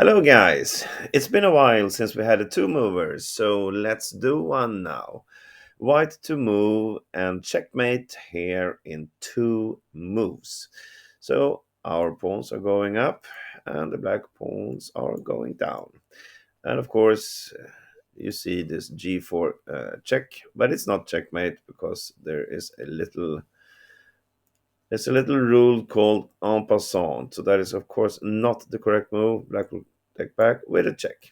Hello guys, it's been a while since we had a two movers, so let's do one now. White to move and checkmate here in two moves. So our pawns are going up and the black pawns are going down. And of course, you see this g4 check, but it's not checkmate because there is a little rule called en passant. So that is of course not the correct move. Black will take back with a check.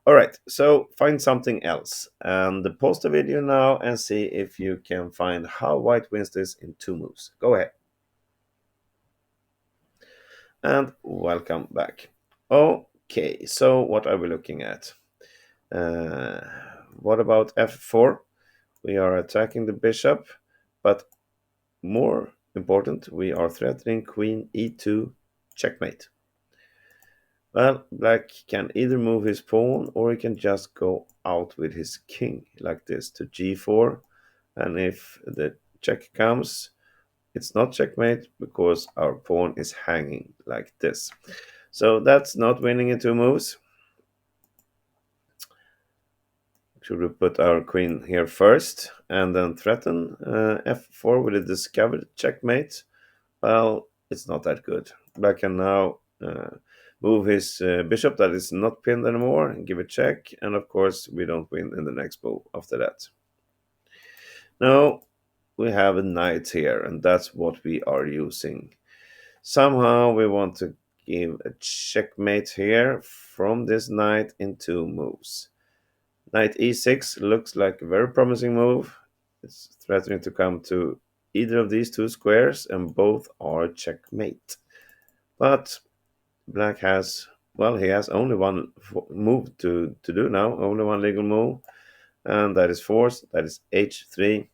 All right, so find something else and pause the video now and see if you can find how white wins this in two moves. Go ahead and welcome back. Okay, so what are we looking at? Uh, what about f4? We are attacking the bishop, but more important, we are threatening queen e2 checkmate. Well, black can either move his pawn or he can just go out with his king like this to g4. And if the check comes, it's not checkmate because our pawn is hanging like this. So that's not winning in two moves. Should we put our queen here first and then threaten f4 with a discovered checkmate? Well, it's not that good. Black can now move his bishop that is not pinned anymore and give a check. And of course, we don't win in the next move after that. Now, we have a knight here, and that's what we are using. Somehow, we want to give a checkmate here from this knight in two moves. Knight e6 looks like a very promising move. It's threatening to come to either of these two squares, and both are checkmate. But black has, well, he has only one move to do now, only one legal move, and that is forced, that is h3.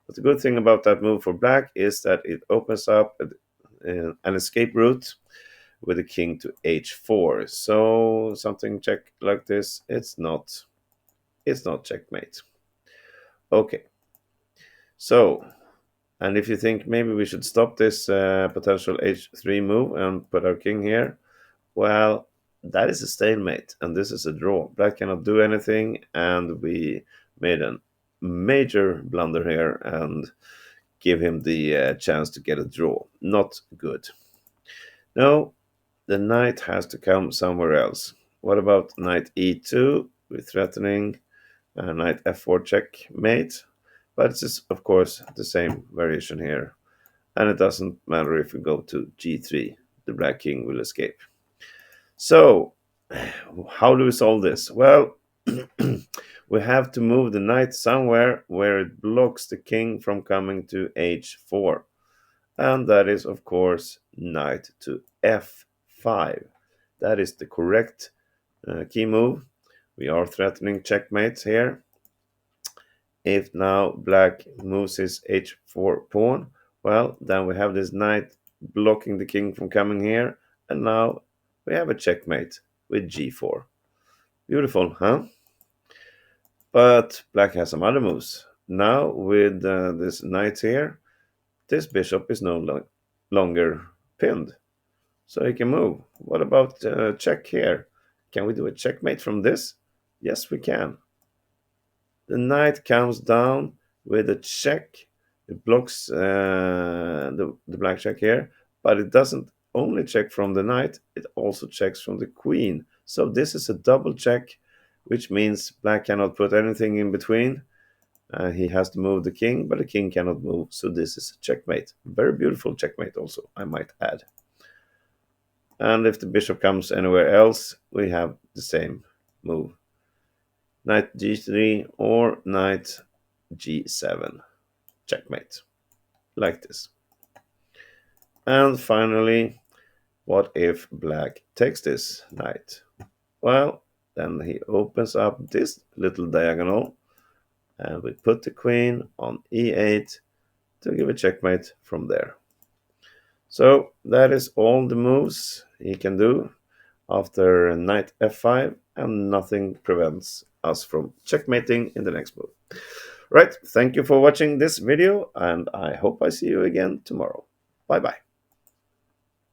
But the good thing about that move for black is that it opens up an escape route with the king to h4. So something check like this, it's not checkmate. Okay, so, and if you think maybe we should stop this potential h3 move and put our king here, well, that is a stalemate, and this is a draw. Black cannot do anything, and we made a major blunder here and give him the chance to get a draw. Not good. No, the knight has to come somewhere else. What about knight e2? We're threatening knight f4 checkmate, but it's of course the same variation here. And it doesn't matter if we go to g3, the black king will escape. So, how do we solve this? Well, we have to move the knight somewhere where it blocks the king from coming to h4. And that is, of course, knight to f5. That is the correct key move. We are threatening checkmates here. If now black moves his h4 pawn, well, then we have this knight blocking the king from coming here. And now we have a checkmate with g4. Beautiful, huh? But black has some other moves. Now with this knight here, this bishop is no longer pinned. So he can move. What about check here? Can we do a checkmate from this? Yes, we can. The knight comes down with a check. It blocks the black check here, but it doesn't only check from the knight, it also checks from the queen. So this is a double check, which means black cannot put anything in between. He has to move the king, but the king cannot move. So this is a checkmate. Very beautiful checkmate also, I might add. And if the bishop comes anywhere else, we have the same move. Knight g3 or knight g7. Checkmate. Like this. And finally, what if black takes this knight? Well, then he opens up this little diagonal and we put the queen on e8 to give a checkmate from there. So that is all the moves he can do after knight f5, and nothing prevents us from checkmating in the next move. Right, thank you for watching this video, and I hope I see you again tomorrow. Bye bye.